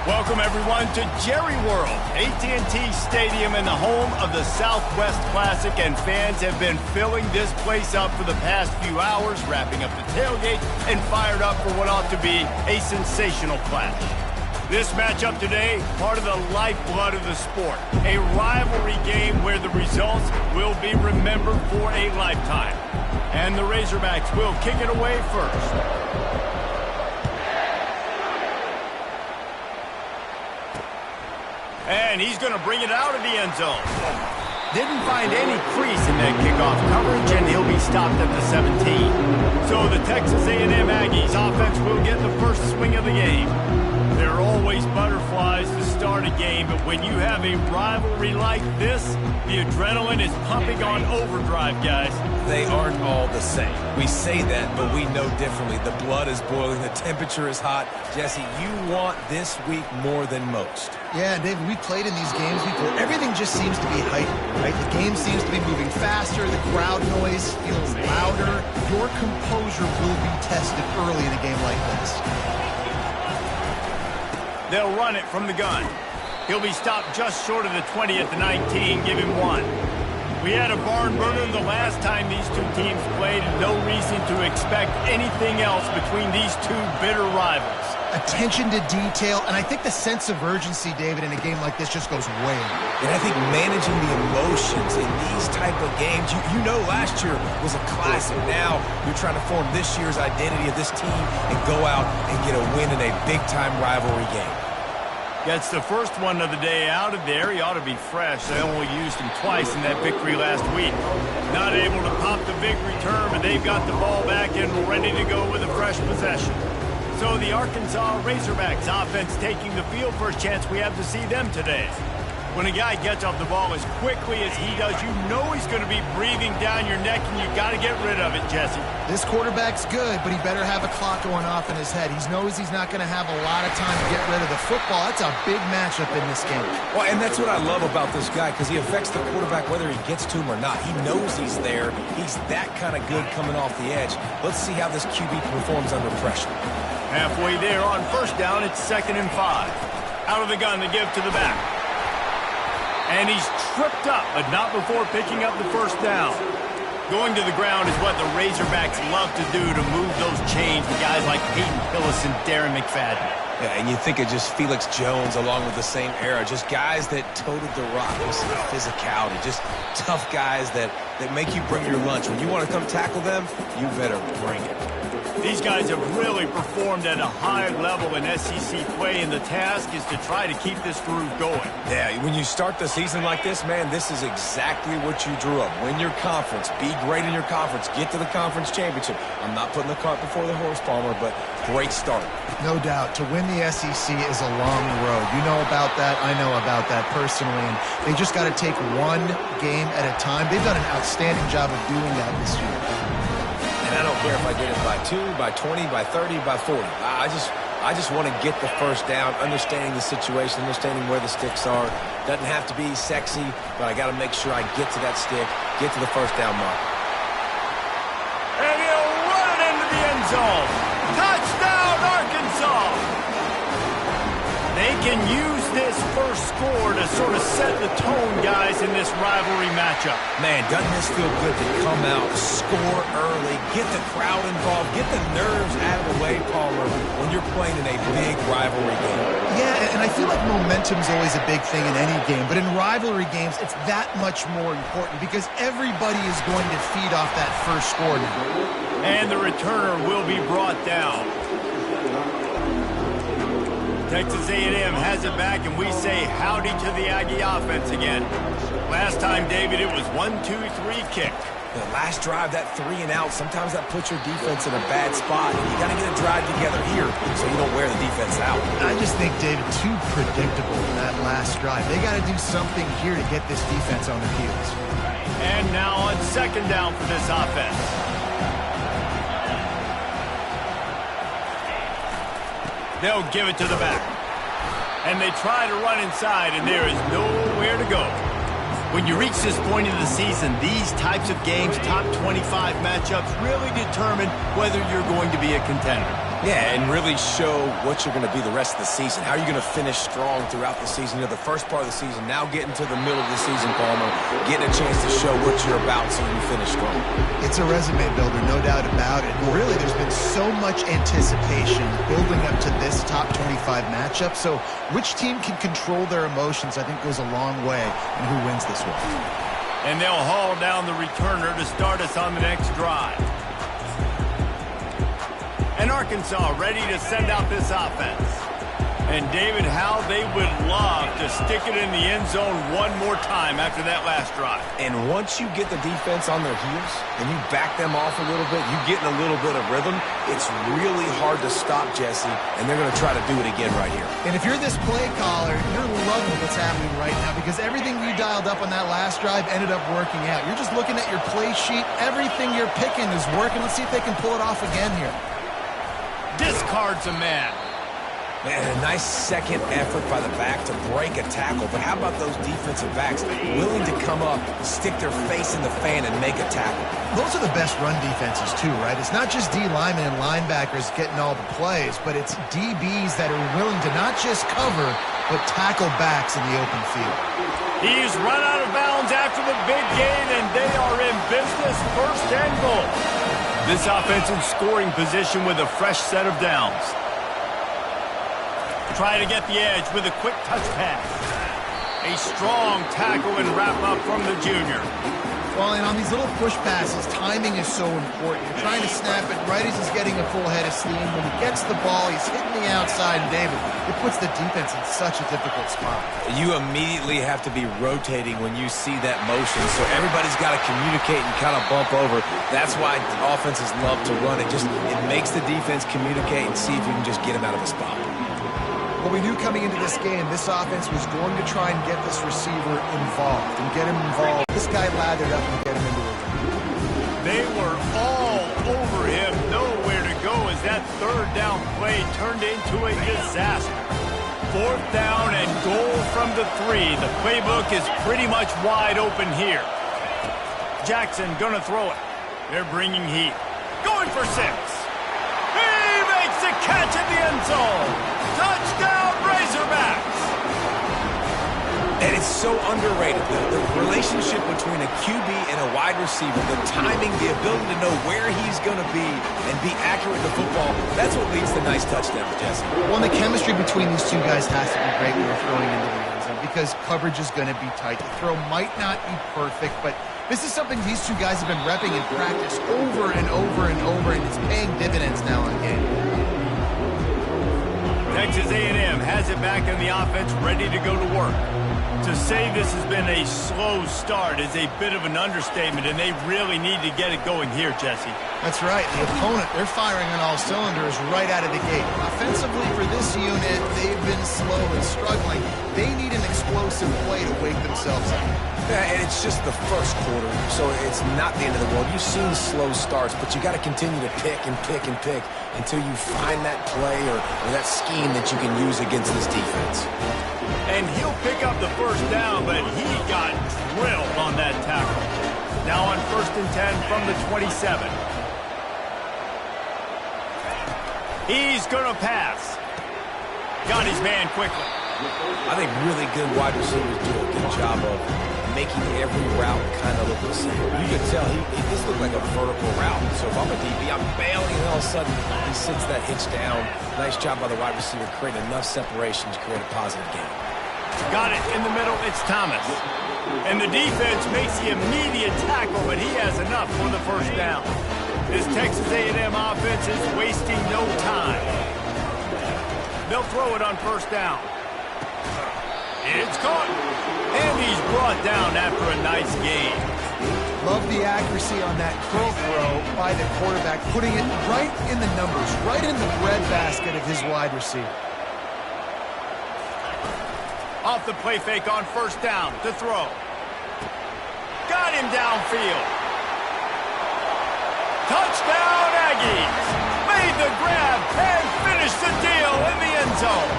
Welcome, everyone, to Jerry World, AT&T Stadium and the home of the Southwest Classic, and fans have been filling this place up for the past few hours, wrapping up the tailgate and fired up for what ought to be a sensational clash. This matchup today, part of the lifeblood of the sport, a rivalry game where the results will be remembered for a lifetime. And the Razorbacks will kick it away first. And he's going to bring it out of the end zone. Didn't find any crease in that kickoff coverage, and he'll be stopped at the 17. So the Texas A&M Aggies offense will get the first swing of the game. There are always butterflies to start a game, but when you have a rivalry like this, the adrenaline is pumping on overdrive, guys. They aren't all the same. We say that, but we know differently. The blood is boiling. The temperature is hot. Jesse, you want this week more than most. Yeah, David, we played in these games before. Everything just seems to be heightened, right? The game seems to be moving faster. The crowd noise feels louder. Your composure will be tested early in a game like this. They'll run it from the gun. He'll be stopped just short of the 20 at the 19. Give him one. We had a barn burner the last time these two teams played, and no reason to expect anything else between these two bitter rivals. Attention to detail, and I think the sense of urgency, David, in a game like this just goes way up. And I think managing the emotions in these type of games, you know last year was a classic. Now you're trying to form this year's identity of this team and go out and get a win in a big-time rivalry game. Gets the first one of the day out of there. He ought to be fresh. They only used him twice in that victory last week. Not able to pop the big return, but they've got the ball back and ready to go with a fresh possession. So the Arkansas Razorbacks offense taking the field. First chance we have to see them today. When a guy gets off the ball as quickly as he does, you know he's going to be breathing down your neck, and you got to get rid of it, Jesse. This quarterback's good, but he better have a clock going off in his head. He knows he's not going to have a lot of time to get rid of the football. That's a big matchup in this game. Well, and that's what I love about this guy, because he affects the quarterback whether he gets to him or not. He knows he's there. He's that kind of good coming off the edge. Let's see how this QB performs under pressure. Halfway there on first down, it's 2nd and 5. Out of the gun to give to the back. And he's tripped up, but not before picking up the first down. Going to the ground is what the Razorbacks love to do to move those chains with guys like Peyton Hillis and Darren McFadden. Yeah, and you think of just Felix Jones along with the same era, just guys that toted the rock with some physicality, just tough guys that make you bring your lunch. When you want to come tackle them, you better bring it. These guys have really performed at a high level in SEC play, and the task is to try to keep this groove going. Yeah, when you start the season like this, man, this is exactly what you drew up. Win your conference, be great in your conference, get to the conference championship. I'm not putting the cart before the horse, Palmer, but great start. No doubt. To win the SEC is a long road. You know about that. I know about that personally, and they just got to take one game at a time. They've done an outstanding job of doing that this year. And I don't care if I get it by 2, by 20, by 30, by 40. I I just want to get the first down, understanding the situation, understanding where the sticks are. Doesn't have to be sexy, but I got to make sure I get to that stick, get to the first down mark. And he'll run it into the end zone. Touchdown, Arkansas! They can use this first score to sort of set the tone, guys, in this rivalry matchup. Man, doesn't this feel good to come out, score early, get the crowd involved, get the nerves out of the way, Palmer, when you're playing in a big rivalry game. Yeah, and I feel like momentum's always a big thing in any game, but in rivalry games, it's that much more important because everybody is going to feed off that first score now. And the returner will be brought down. Texas A&M has it back, and we say howdy to the Aggie offense again. Last time, David, it was 1-2-3 kick. The last drive, that 3 and out, sometimes that puts your defense in a bad spot. And you got to get a drive together here so you don't wear the defense out. I just think, David, too predictable in that last drive. They got to do something here to get this defense on their heels. And now on second down for this offense. They'll give it to the back. And they try to run inside, and there is nowhere to go. When you reach this point in the season, these types of games, top 25 matchups, really determine whether you're going to be a contender. Yeah, and really show what you're going to be the rest of the season. How are you going to finish strong throughout the season? You know, the first part of the season, now getting to the middle of the season, Palmer, getting a chance to show what you're about so you finish strong. It's a resume builder, no doubt about it. Really, there's been so much anticipation building up to this top 25 matchup, so which team can control their emotions, I think, goes a long way in who wins this one. And they'll haul down the returner to start us on the next drive. And Arkansas ready to send out this offense. And David, how they would love to stick it in the end zone one more time after that last drive. And once you get the defense on their heels and you back them off a little bit, you get in a little bit of rhythm, it's really hard to stop, Jesse, and they're going to try to do it again right here. And if you're this play caller, you're loving what's happening right now because everything you dialed up on that last drive ended up working out. You're just looking at your play sheet. Everything you're picking is working. Let's see if they can pull it off again here. Discards a man. Man, a nice second effort by the back to break a tackle. But how about those defensive backs willing to come up, stick their face in the fan, and make a tackle? Those are the best run defenses, too, right? It's not just D linemen and linebackers getting all the plays, but it's DBs that are willing to not just cover, but tackle backs in the open field. He's run out of bounds after the big gain, and they are in business, first and goal. This offense in scoring position with a fresh set of downs. Try to get the edge with a quick touch pass. A strong tackle and wrap up from the junior. Well, and on these little push passes, timing is so important. You're trying to snap it right as he's getting a full head of steam. When he gets the ball, he's hitting the outside, and David, it puts the defense in such a difficult spot. You immediately have to be rotating when you see that motion, so everybody's got to communicate and kind of bump over. That's why offenses love to run it. It makes the defense communicate and see if you can just get him out of a spot. Well, we knew coming into this game, this offense was going to try and get this receiver involved and get him involved. This guy lathered up and get him into a run. They were all over him, nowhere to go as that third down play turned into a disaster. Fourth down and goal from the 3. The playbook is pretty much wide open here. Jackson gonna throw it. They're bringing heat. Going for 6. He makes the catch at the end zone. Touchdown, Razorbacks! And it's so underrated. The relationship between a QB and a wide receiver, the timing, the ability to know where he's going to be and be accurate to football, that's what leads to nice touchdowns, Jesse. Well, and the chemistry between these two guys has to be great when they're throwing into the end zone because coverage is going to be tight. The throw might not be perfect, but this is something these two guys have been repping in practice over and over and over, and it's paying dividends now in game. Texas A&M has it back in the offense, ready to go to work. To say this has been a slow start is a bit of an understatement, and they really need to get it going here, Jesse. That's right. The opponent, they're firing on all cylinders right out of the gate. Offensively for this unit, they've been slow and struggling. They need an explosive play to wake themselves up. Yeah, and it's just the first quarter, so it's not the end of the world. You've seen slow starts, but you got to continue to pick and pick and pick until you find that play or that scheme that you can use against this defense. And he'll pick up the first down, but he got drilled on that tackle. Now on 1st and 10 from the 27. He's going to pass. Got his man quickly. I think really good wide receivers do a good job of making every route kind of look the same. You can tell this looked like a vertical route. So if I'm a DB, I'm bailing, and all of a sudden he sits that hitch down. Nice job by the wide receiver, creating enough separation to create a positive game. Got it in the middle. It's Thomas. And the defense makes the immediate tackle, but he has enough for the first down. This Texas A&M offense is wasting no time. They'll throw it on first down. It's caught. And he's brought down after a nice gain. Love the accuracy on that curl throw by the quarterback, putting it right in the numbers, right in the breadbasket of his wide receiver. Off the play fake on first down to throw. Got him downfield. Touchdown Aggies. Made the grab and finished the deal in the end zone.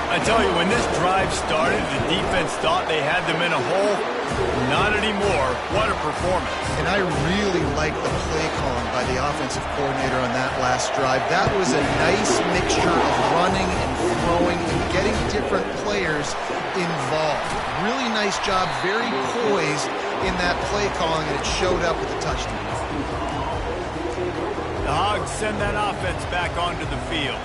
I tell you, when this drive started, the defense thought they had them in a hole. Not anymore. What a performance. And I really like the play calling by the offensive coordinator on that last drive. That was a nice mixture of running and throwing and getting different players involved. Really nice job, very poised in that play calling, and it showed up with a touchdown. The Hogs send that offense back onto the field.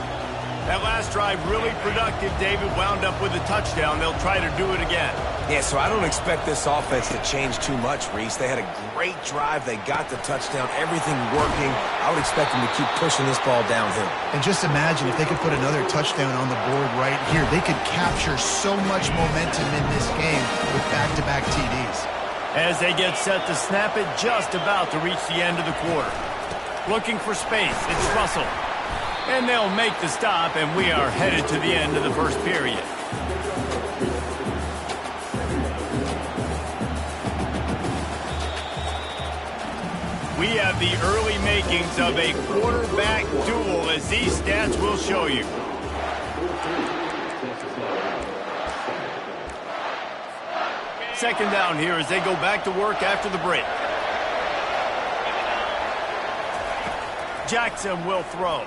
That last drive really productive. David wound up with a touchdown. They'll try to do it again. Yeah, so I don't expect this offense to change too much, Reese. They had a great drive. They got the touchdown. Everything working. I would expect them to keep pushing this ball downhill. And just imagine if they could put another touchdown on the board right here. They could capture so much momentum in this game with back-to-back TDs. As they get set to snap it, just about to reach the end of the quarter. Looking for space. It's Russell. And they'll make the stop, and we are headed to the end of the first period. We have the early makings of a quarterback duel, as these stats will show you. Second down here as they go back to work after the break. Jackson will throw.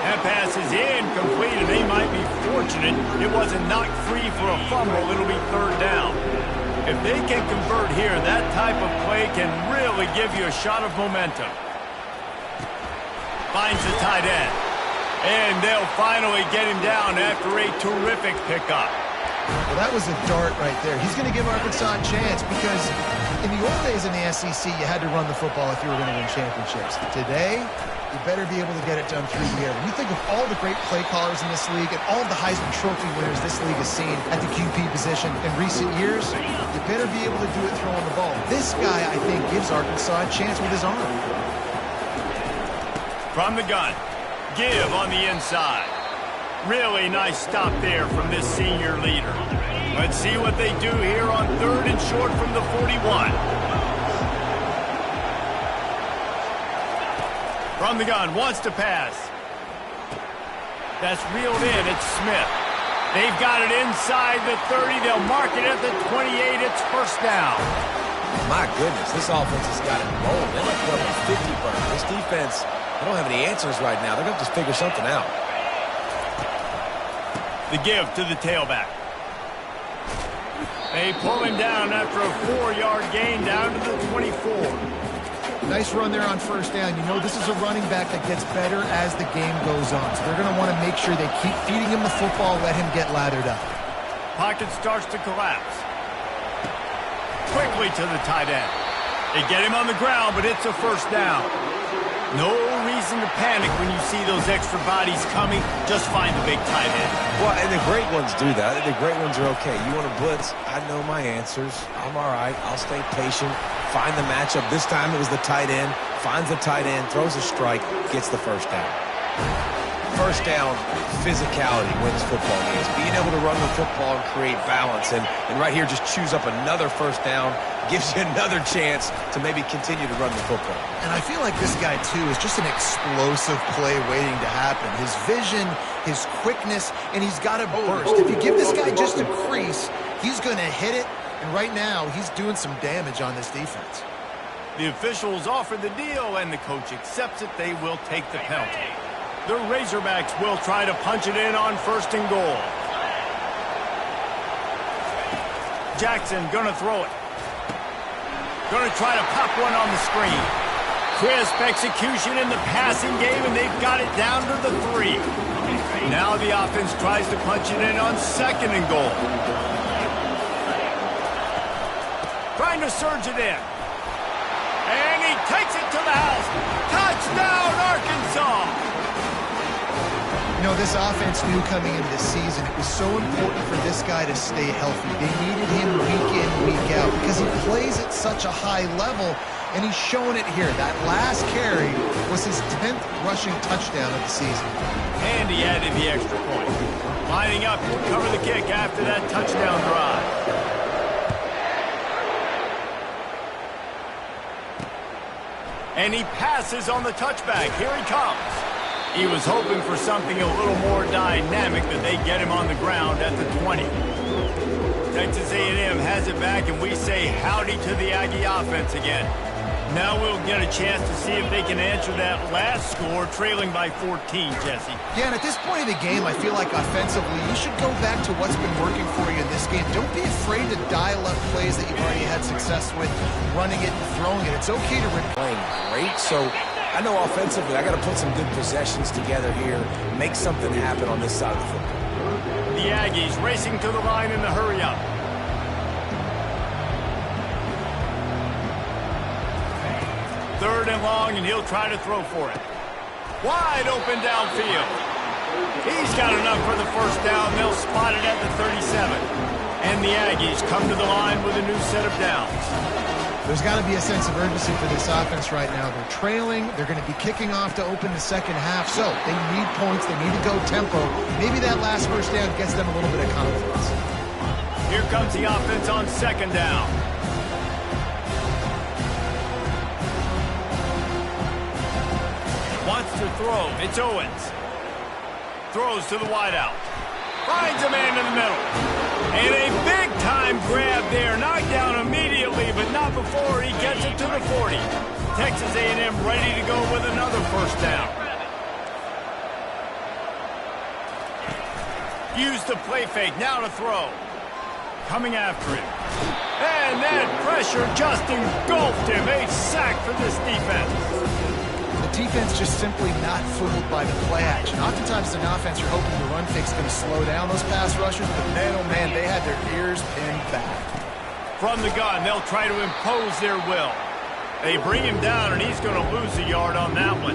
That pass is incomplete, and they might be fortunate it wasn't knocked free for a fumble. It'll be third down. If they can convert here, that type of play can really give you a shot of momentum. Finds the tight end. And they'll finally get him down after a terrific pickup. Well, that was a dart right there. He's going to give Arkansas a chance because in the old days in the SEC, you had to run the football if you were going to win championships. Today, you better be able to get it done through the air. When you think of all the great play callers in this league and all of the Heisman Trophy winners this league has seen at the QB position in recent years, you better be able to do it throwing the ball. This guy, I think, gives Arkansas a chance with his arm. From the gun, give on the inside. Really nice stop there from this senior leader. Let's see what they do here on third and short from the 41. From the gun, wants to pass. That's reeled in. It's Smith. They've got it inside the 30. They'll mark it at the 28. It's first down. My goodness, this offense has got it rolling. They might put up a 50 burn. This defense, they don't have any answers right now. They're going to have to figure something out. The give to the tailback. They pull him down after a 4-yard gain down to the 24. Nice run there on first down. You know, this is a running back that gets better as the game goes on. So they're going to want to make sure they keep feeding him the football, let him get lathered up. Pocket starts to collapse. Quickly to the tight end. They get him on the ground, but it's a first down. No reason to panic when you see those extra bodies coming. Just find the big tight end. Well, and the great ones do that. The great ones are okay. You want to blitz? I know my answers. I'm all right. I'll stay patient. Find the matchup. This time it was the tight end. Finds the tight end, throws a strike, gets the first down. First down, physicality wins football games. Being able to run the football and create balance. And right here, just choose up another first down, gives you another chance to maybe continue to run the football. And I feel like this guy, too, is just an explosive play waiting to happen. His vision, his quickness, and he's got a burst. If you give this guy just a crease, he's going to hit it. And right now, he's doing some damage on this defense. The officials offer the deal, and the coach accepts it. They will take the penalty. The Razorbacks will try to punch it in on 1st and goal. Jackson gonna throw it. Gonna try to pop one on the screen. Crisp execution in the passing game, and they've got it down to the 3. Now the offense tries to punch it in on 2nd and goal. Trying to surge it in. And he takes it to the house. Touchdown, Arkansas! You know, this offense knew coming into this season it was so important for this guy to stay healthy. They needed him week in, week out because he plays at such a high level, and he's showing it here. That last carry was his 10th rushing touchdown of the season. And he added the extra point. Lining up to cover the kick after that touchdown drive. And he passes on the touchback. Here he comes. He was hoping for something a little more dynamic, but they get him on the ground at the 20. Texas A&M has it back, and we say howdy to the Aggie offense again. Now we'll get a chance to see if they can answer that last score, trailing by 14, Jesse. Yeah, and at this point of the game, I feel like offensively, you should go back to what's been working for you in this game. Don't be afraid to dial up plays that you've already had success with, running it and throwing it. It's okay to playing great, so I know offensively I got to put some good possessions together here, make something happen on this side of the football. The Aggies racing to the line in the hurry-up. Third and long, and he'll try to throw for it. Wide open downfield. He's got enough for the first down. They'll spot it at the 37. And the Aggies come to the line with a new set of downs. There's got to be a sense of urgency for this offense right now. They're trailing. They're going to be kicking off to open the second half. So they need points. They need to go tempo. Maybe that last first down gets them a little bit of confidence. Here comes the offense on second down. Wants to throw. It's Owens. Throws to the wideout. Finds a man in the middle. And a big-time grab there. Knocked down immediately, but not before he gets it to the 40. Texas A&M ready to go with another first down. Use the play fake. Now to throw. Coming after him. And that pressure just engulfed him. A sack for this defense. Defense just simply not fooled by the play action. Oftentimes, as an offense, you're hoping the run fake's going to slow down those pass rushers, but man, oh man, they had their ears pinned back. From the gun, they'll try to impose their will. They bring him down, and he's going to lose a yard on that one.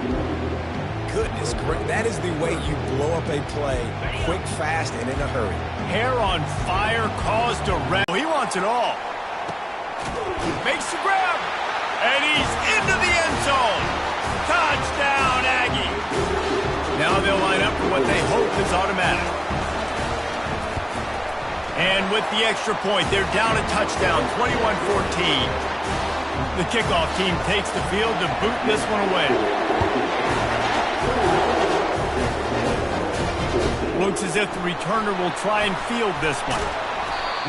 Goodness, that is the way you blow up a play, quick, fast, and in a hurry. Hair on fire, cause direct. He wants it all. Makes the grab, and he's into the end zone. Touchdown, Aggie! Now they'll line up for what they hope is automatic. And with the extra point, they're down a touchdown, 21-14. The kickoff team takes the field to boot this one away. Looks as if the returner will try and field this one.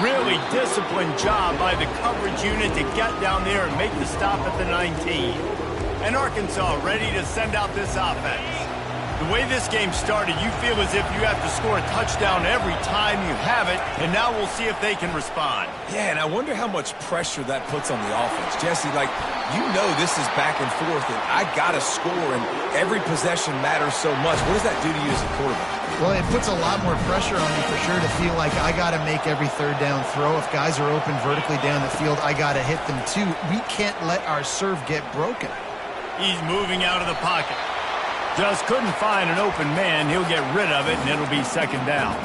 Really disciplined job by the coverage unit to get down there and make the stop at the 19. And Arkansas ready to send out this offense. The way this game started, you feel as if you have to score a touchdown every time you have it, and now we'll see if they can respond. Yeah, and I wonder how much pressure that puts on the offense. Jesse, like, you know this is back and forth, and I got to score, and every possession matters so much. What does that do to you as a quarterback? Well, it puts a lot more pressure on me for sure to feel like I got to make every third down throw. If guys are open vertically down the field, I got to hit them too. We can't let our serve get broken. He's moving out of the pocket. Just couldn't find an open man. He'll get rid of it, and it'll be second down.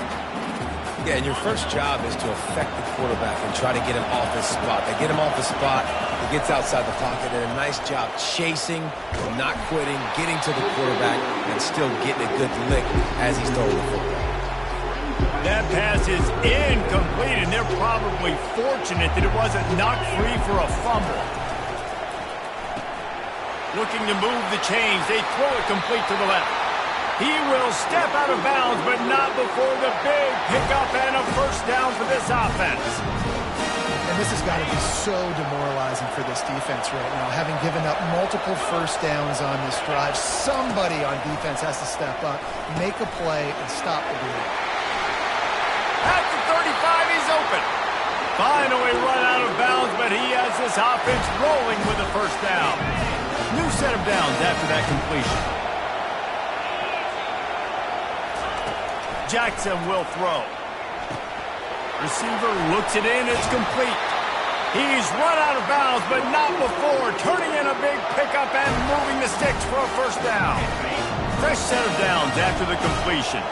Yeah, and your first job is to affect the quarterback and try to get him off his spot. They get him off the spot, he gets outside the pocket, and a nice job chasing, not quitting, getting to the quarterback, and still getting a good lick as he's throwing the football. That pass is incomplete, and they're probably fortunate that it wasn't knocked free for a fumble. Looking to move the chains. They throw it complete to the left. He will step out of bounds, but not before the big pickup and a first down for this offense. And this has got to be so demoralizing for this defense right now. Having given up multiple first downs on this drive, somebody on defense has to step up, make a play, and stop the bleed. At the 35, he's open. Finally run out of bounds, but he has this offense rolling with a first down. New set of downs after that completion. Jackson will throw. Receiver looks it in. It's complete. He's run out of bounds, but not before turning in a big pickup and moving the sticks for a first down. Fresh set of downs after the completion.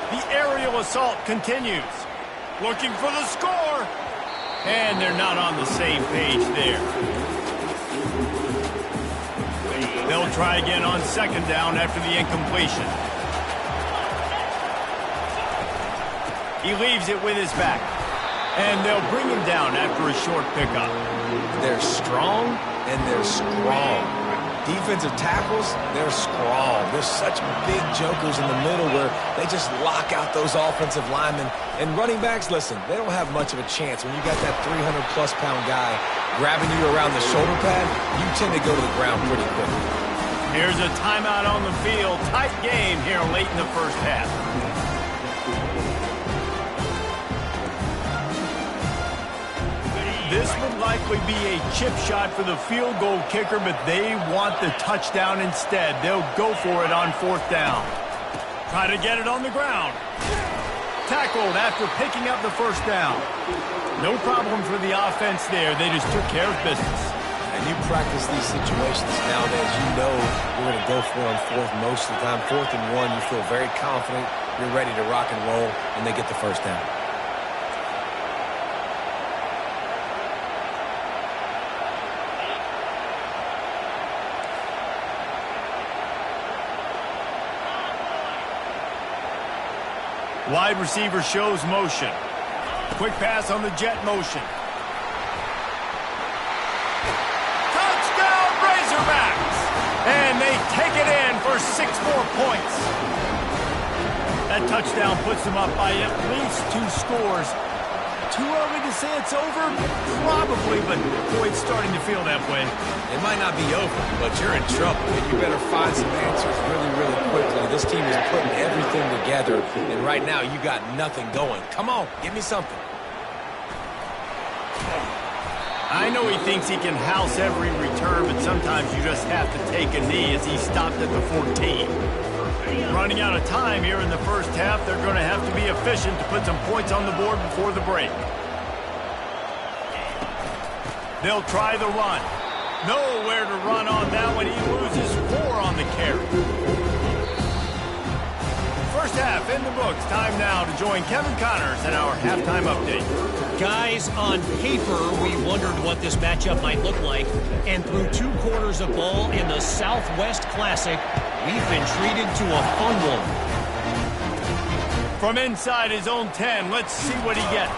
The aerial assault continues. Looking for the score. And they're not on the same page there. They'll try again on second down after the incompletion. He leaves it with his back. And they'll bring him down after a short pickup. They're strong and they're strong. Defensive tackles, they're strong. There's such big jokers in the middle where they just lock out those offensive linemen. And running backs, listen, they don't have much of a chance. When you got that 300-plus pound guy grabbing you around the shoulder pad, you tend to go to the ground pretty quickly. Here's a timeout on the field. Tight game here late in the first half. This would likely be a chip shot for the field goal kicker, but they want the touchdown instead. They'll go for it on fourth down. Try to get it on the ground. Tackled after picking up the first down. No problem for the offense there. They just took care of business. And you practice these situations nowadays. You know you're going to go for it on fourth most of the time. 4th and 1, you feel very confident. You're ready to rock and roll, and they get the first down. Wide receiver shows motion. Quick pass on the jet motion. Touchdown, Razorbacks! And they take it in for 6 more points. That touchdown puts them up by at least 2 scores. Too early to say it's over? Probably, but boy, it's starting to feel that way. It might not be over, but you're in trouble, and you better find some answers really, really quickly. This team is putting everything together, and right now you got nothing going. Come on, give me something. I know he thinks he can house every return, but sometimes you just have to take a knee as he stopped at the 14. Running out of time here in the first half, they're going to have to be efficient to put some points on the board before the break. They'll try the run. Nowhere to run on that one. He loses 4 on the carry. First half in the books. Time now to join Kevin Connors in our halftime update. Guys, on paper, we wondered what this matchup might look like. And through 2 quarters of ball in the Southwest Classic, we've been treated to a fun one. From inside his own 10, let's see what he gets.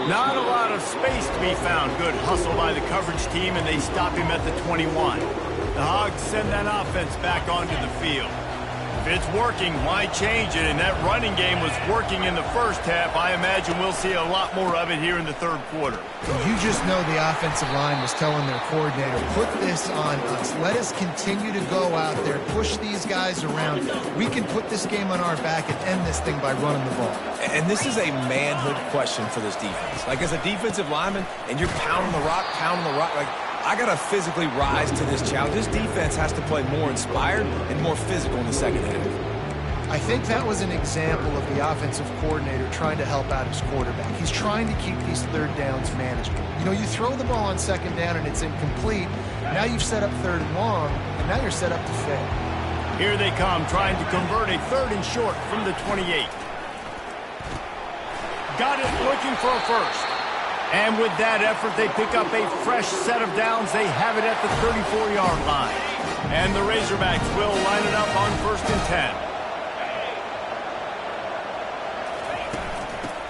Not a lot of space to be found. Good hustle by the coverage team, and they stop him at the 21. The Hogs send that offense back onto the field. If it's working, why change it? And that running game was working in the first half. I imagine we'll see a lot more of it here in the third quarter. You just know the offensive line was telling their coordinator, put this on us. Let us continue to go out there, push these guys around. We can put this game on our back and end this thing by running the ball. And this is a manhood question for this defense. Like, as a defensive lineman, and you're pounding the rock, like, I got to physically rise to this challenge. This defense has to play more inspired and more physical in the second half. I think that was an example of the offensive coordinator trying to help out his quarterback. He's trying to keep these third downs manageable. You know, you throw the ball on second down and it's incomplete, Now you've set up 3rd and long, and now you're set up to fail. Here they come, trying to convert a 3rd and short from the 28. Got it, looking for a first. And with that effort, they pick up a fresh set of downs. They have it at the 34-yard line. And the Razorbacks will line it up on 1st and 10.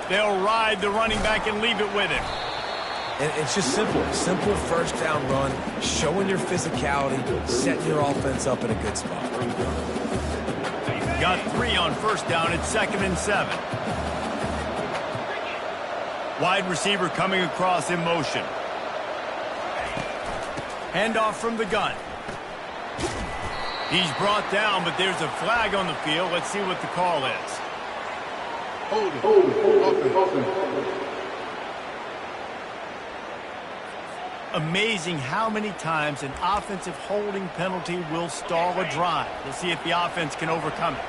They'll ride the running back and leave it with him. And it's just simple. Simple 1st down run, showing your physicality, setting your offense up in a good spot. Got 3 on 1st down. It's 2nd and 7. Wide receiver coming across in motion. Handoff from the gun. He's brought down, but there's a flag on the field. Let's see what the call is. Amazing how many times an offensive holding penalty will stall a drive. We'll see if the offense can overcome it.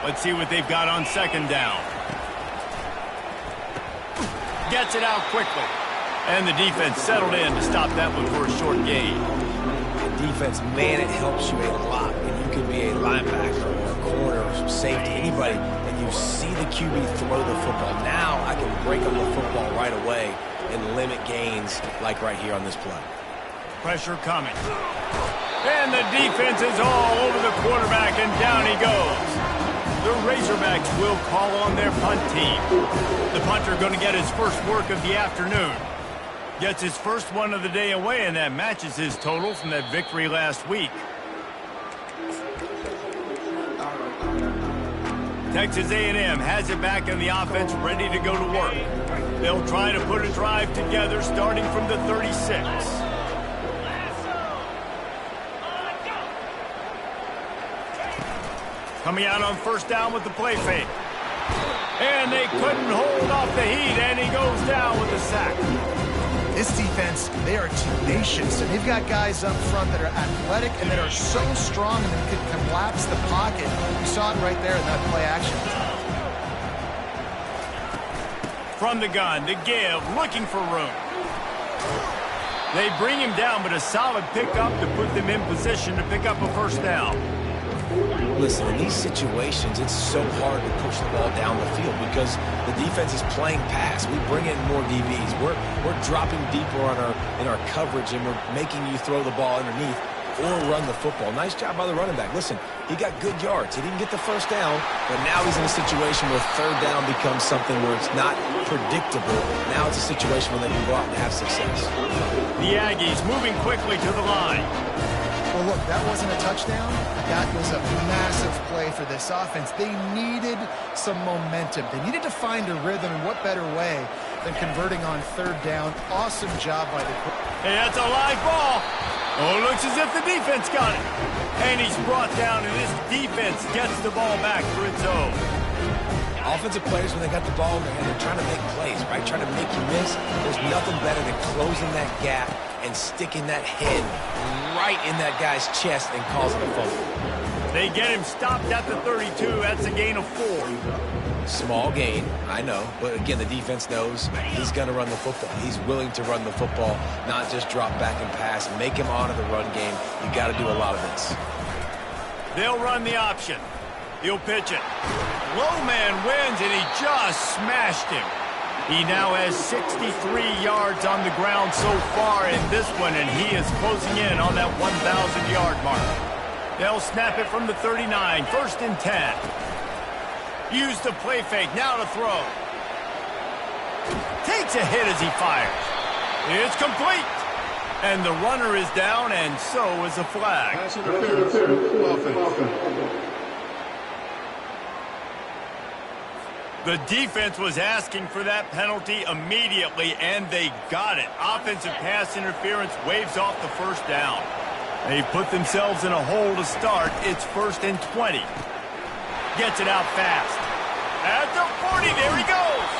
Let's see what they've got on 2nd down. Gets it out quickly. And the defense settled in to stop that one for a short gain. The defense, man, it helps you a lot when you can be a linebacker or a corner or some safety, anybody, and you see the QB throw the football. Now I can break up the football right away and limit gains like right here on this play. Pressure coming. And the defense is all over the quarterback, and down he goes. The Razorbacks will call on their punt team. The punter going to get his first work of the afternoon. Gets his first one of the day away, and that matches his total from that victory last week. Texas A&M has it back in the offense, ready to go to work. They'll try to put a drive together starting from the 36. Coming out on 1st down with the play fake. And they couldn't hold off the heat, and he goes down with a sack. This defense, they are tenacious, and they've got guys up front that are athletic and that are so strong and that can collapse the pocket. You saw it right there in that play action. From the gun, the give, looking for room. They bring him down, but a solid pickup to put them in position to pick up a 1st down. Listen, in these situations, it's so hard to push the ball down the field because the defense is playing pass. We bring in more DBs. We're dropping deeper in our coverage, and we're making you throw the ball underneath or run the football. Nice job by the running back. Listen, he got good yards. He didn't get the 1st down, but now he's in a situation where 3rd down becomes something where it's not predictable. Now it's a situation where they can go out and have success. The Aggies moving quickly to the line. Well, look, that wasn't a touchdown. That was a massive play for this offense. They needed some momentum. They needed to find a rhythm, and what better way than converting on 3rd down. Awesome job by the... Hey, that's a live ball. Oh, looks as if the defense got it. And he's brought down, and this defense gets the ball back for its own. Offensive players, when they got the ball in their hand, they're trying to make plays, right? Trying to make you miss. There's nothing better than closing that gap and sticking that head right in that guy's chest and causing a fumble. They get him stopped at the 32. That's a gain of 4. Small gain, I know. But again, the defense knows he's going to run the football. He's willing to run the football, not just drop back and pass. Make him honor the run game. You got to do a lot of this. They'll run the option. He'll pitch it. Low man wins, and he just smashed him. He now has 63 yards on the ground so far in this one, and he is closing in on that 1,000-yard mark. They'll snap it from the 39, 1st and 10. Use the play fake, now to throw. Takes a hit as he fires. It's complete. And the runner is down, and so is a flag. Pass interference, offense. The defense was asking for that penalty immediately, and they got it. Offensive pass interference waves off the 1st down. They put themselves in a hole to start. It's 1st and 20. Gets it out fast. At the 40, there he goes.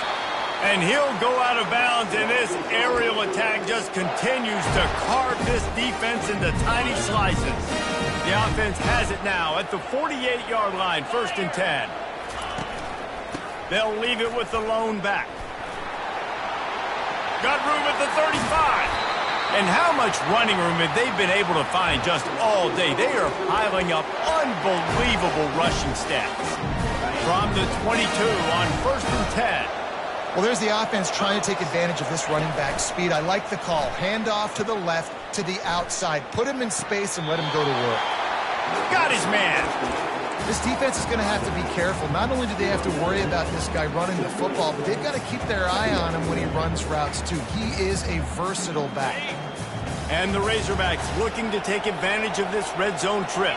And he'll go out of bounds, and this aerial attack just continues to carve this defense into tiny slices. The offense has it now at the 48-yard line, 1st and 10. They'll leave it with the lone back. Got room at the 35. And how much running room have they been able to find just all day? They are piling up unbelievable rushing stats. From the 22 on 1st and 10. Well, there's the offense trying to take advantage of this running back speed. I like the call. Hand off to the left, to the outside. Put him in space and let him go to work. Got his man. This defense is going to have to be careful. Not only do they have to worry about this guy running the football, but they've got to keep their eye on him when he runs routes, too. He is a versatile back. And the Razorbacks looking to take advantage of this red zone trip.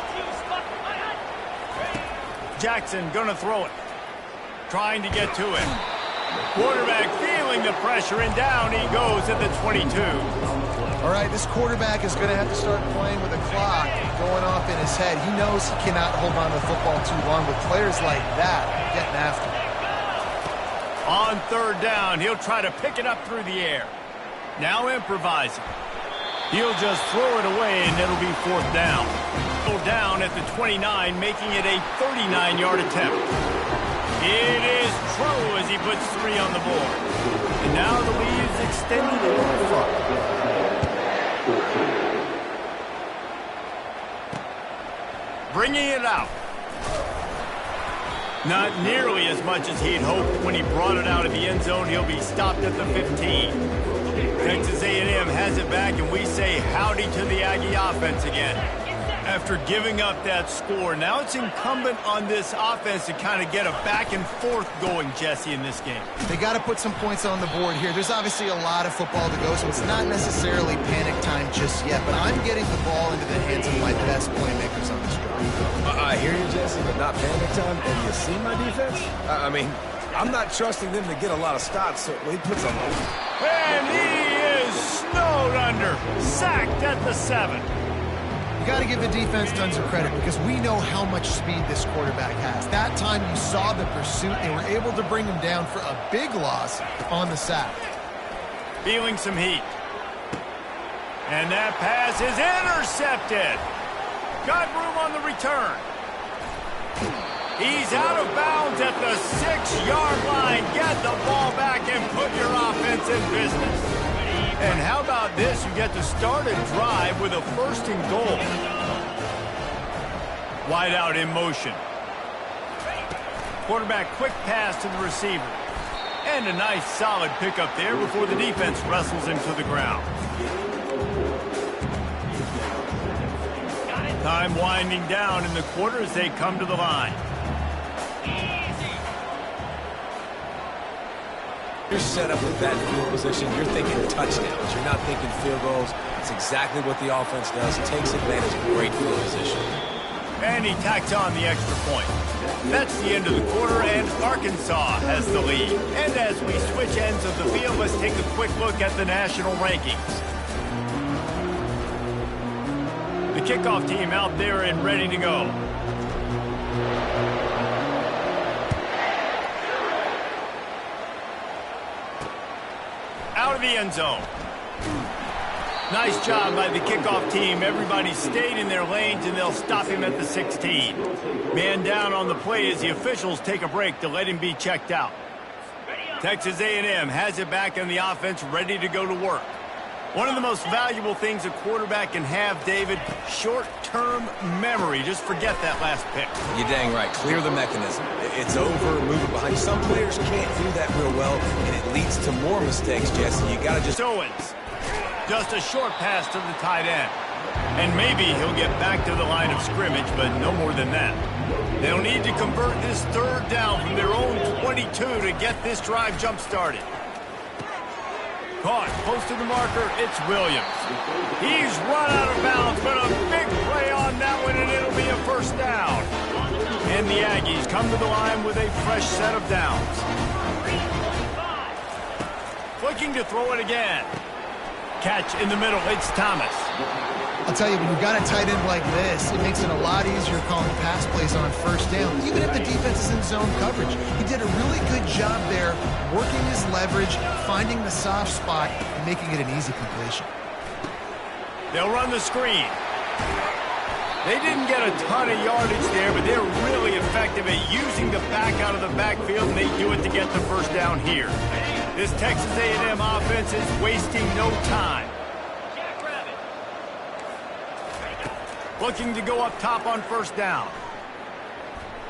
Jackson going to throw it. Trying to get to it. Quarterback feeling the pressure, and down he goes at the 22. All right, this quarterback is going to have to start playing with a clock going off in his head. He knows he cannot hold on to the football too long with players like that getting after him. On 3rd down, he'll try to pick it up through the air. Now improvising. He'll just throw it away, and it'll be 4th down. Down at the 29, making it a 39-yard attempt. It is true as he puts 3 on the board. And now the lead is extended a little further. Bringing it out. Not nearly as much as he'd hoped when he brought it out of the end zone. He'll be stopped at the 15. Texas A&M has it back, and we say howdy to the Aggie offense again. After giving up that score, now it's incumbent on this offense to kind of get a back and forth going, Jesse, in this game. They got to put some points on the board here. There's obviously a lot of football to go, so it's not necessarily panic time just yet, but I'm getting the ball into the hands of my best playmakers on this drive. I hear you, Jesse, but not panic time. And you see my defense? I mean, I'm not trusting them to get a lot of stops, so he puts them on. And he is snowed under. Sacked at the 7. Got to give the defense tons of credit because we know how much speed this quarterback has. That time you saw the pursuit. They were able to bring him down for a big loss on the sack. Feeling some heat. And that pass is intercepted. Got room on the return. He's out of bounds at the 6-yard line. Get the ball back and put your offense in business. And how about this? You get to start a drive with a 1st and goal. Wide out in motion. Quarterback quick pass to the receiver. And a nice solid pickup there before the defense wrestles him to the ground. Time winding down in the quarter as they come to the line. You're set up with that field position. You're thinking touchdowns. You're not thinking field goals. It's exactly what the offense does. It takes advantage of great field position. And he tacks on the extra point. That's the end of the quarter, and Arkansas has the lead. And as we switch ends of the field, let's take a quick look at the national rankings. The kickoff team out there and ready to go. Out of the end zone. Nice job by the kickoff team. Everybody stayed in their lanes, and they'll stop him at the 16. Man down on the play as the officials take a break to let him be checked out. Texas A&M has it back in the offense, ready to go to work. One of the most valuable things a quarterback can have, David, short-term memory. Just forget that last pick. You're dang right. Clear the mechanism. It's over, move it behind. Some players can't do that real well, and it leads to more mistakes, Jesse. You got to just... Owens. Just a short pass to the tight end. And maybe he'll get back to the line of scrimmage, but no more than that. They'll need to convert this 3rd down from their own 22 to get this drive jump-started. Caught close to the marker, it's Williams. He's run out of bounds, but a big play on that one, and it'll be a 1st down. And the Aggies come to the line with a fresh set of downs. Looking to throw it again. Catch in the middle, it's Thomas. I'll tell you, when you've got a tight end like this, it makes it a lot easier calling pass plays on 1st down, even if the defense is in zone coverage. He did a really good job there, working his leverage, finding the soft spot, and making it an easy completion. They'll run the screen. They didn't get a ton of yardage there, but they're really effective at using the back out of the backfield, and they do it to get the 1st down here. This Texas A&M offense is wasting no time. Looking to go up top on first down.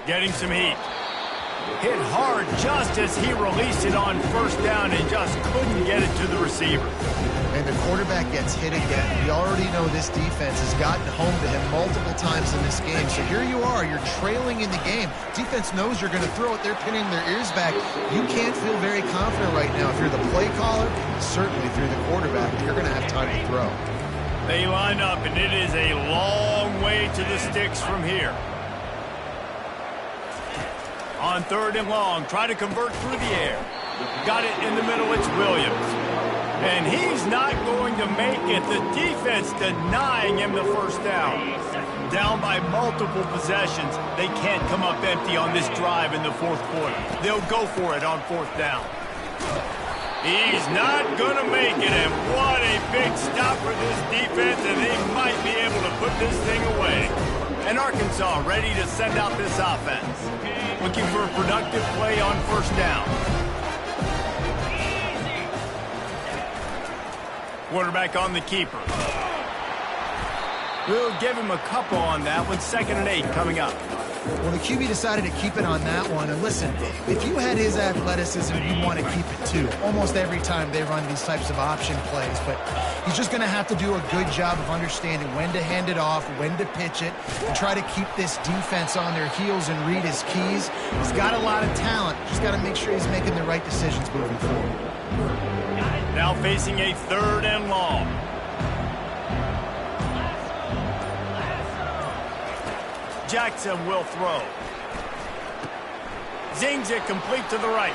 Getting some heat. Hit hard just as he released it on first down and just couldn't get it to the receiver. And the quarterback gets hit again. We already know this defense has gotten home to him multiple times in this game. So here you are, you're trailing in the game. Defense knows you're going to throw it. They're pinning their ears back. You can't feel very confident right now. If you're the play caller, certainly through the quarterback, you're going to have time to throw. They line up, and it is a long way to the sticks from here. On 3rd and long, try to convert through the air. Got it in the middle, it's Williams. And he's not going to make it. The defense denying him the first down. Down by multiple possessions. They can't come up empty on this drive in the 4th quarter. They'll go for it on 4th down. He's not going to make it, and what a big stop for this defense, and they might be able to put this thing away. And Arkansas ready to send out this offense. Looking for a productive play on first down. Quarterback on the keeper. We'll give him a couple on that one. 2nd and 8 coming up. Well, the QB decided to keep it on that one. And listen, if you had his athleticism, you want to keep it too. Almost every time they run these types of option plays. But he's just going to have to do a good job of understanding when to hand it off, when to pitch it, and try to keep this defense on their heels and read his keys. He's got a lot of talent. Just got to make sure he's making the right decisions moving forward. Now facing a 3rd and long. Jackson will throw. Zings it complete to the right.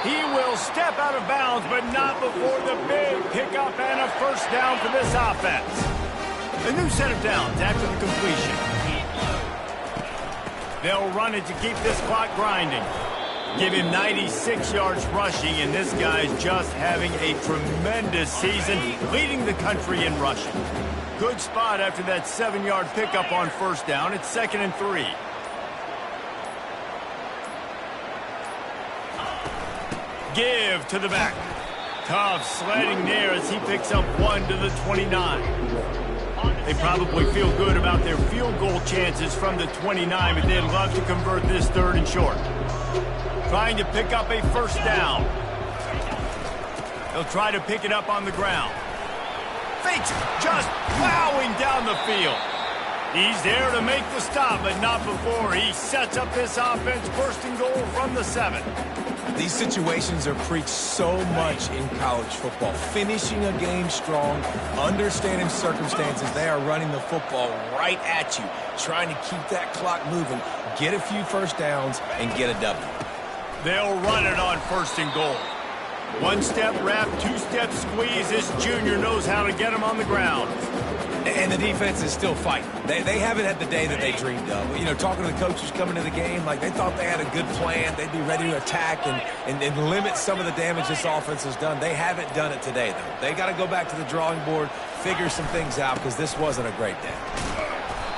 He will step out of bounds, but not before the big pickup and a first down for this offense. A new set of downs after the completion. They'll run it to keep this clock grinding. Give him 96 yards rushing, and this guy's just having a tremendous season, leading the country in rushing. Good spot after that 7-yard pickup on first down. It's 2nd and 3. Give to the back. Tough sledding there as he picks up 1 to the 29. They probably feel good about their field goal chances from the 29, but they'd love to convert this 3rd and short. Trying to pick up a first down. They'll try to pick it up on the ground. Fakes it, just plowing down the field. He's there to make the stop, but not before he sets up this offense. 1st and goal from the 7. These situations are preached so much in college football. Finishing a game strong, understanding circumstances. They are running the football right at you, trying to keep that clock moving, get a few first downs, and get a W. They'll run it on 1st and goal. 1-step wrap, 2-step squeeze. This junior knows how to get him on the ground. And the defense is still fighting. They haven't had the day that they dreamed of. You know, talking to the coaches coming to the game, like they thought they had a good plan. They'd be ready to attack and limit some of the damage this offense has done. They haven't done it today, though. They got to go back to the drawing board, figure some things out, because this wasn't a great day.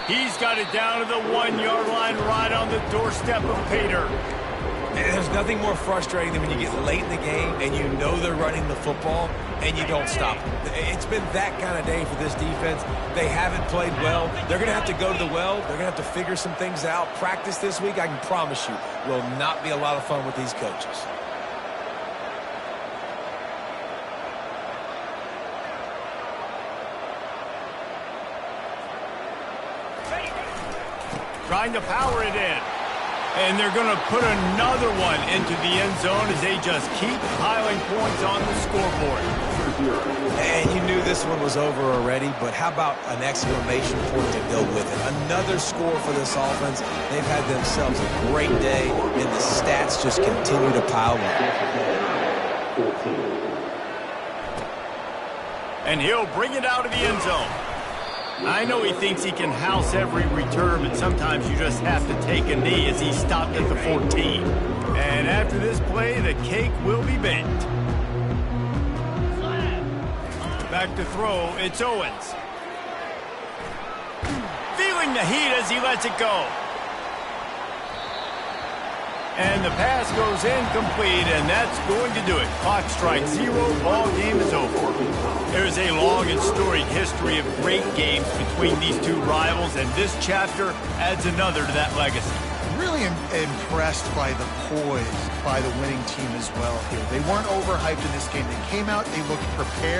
He's got it down to the 1-yard line right on the doorstep of Pater. There's nothing more frustrating than when you get late in the game and you know they're running the football and you don't stop them. It's been that kind of day for this defense. They haven't played well. They're going to have to go to the well. They're going to have to figure some things out. Practice this week, I can promise you, will not be a lot of fun with these coaches. Trying to power it in. And they're going to put another one into the end zone as they just keep piling points on the scoreboard. And you knew this one was over already, but how about an exclamation point to go with it? Another score for this offense. They've had themselves a great day, and the stats just continue to pile up. And he'll bring it out of the end zone. I know he thinks he can house every return, but sometimes you just have to take a knee as he stopped at the 14. And after this play, the cake will be baked. Back to throw, it's Owens. Feeling the heat as he lets it go. And the pass goes incomplete, and that's going to do it. Clock strikes 0, ball game is over. There's a long and storied history of great games between these two rivals, and this chapter adds another to that legacy. Really impressed by the poise by the winning team as well here. They weren't overhyped in this game. They came out, they looked prepared.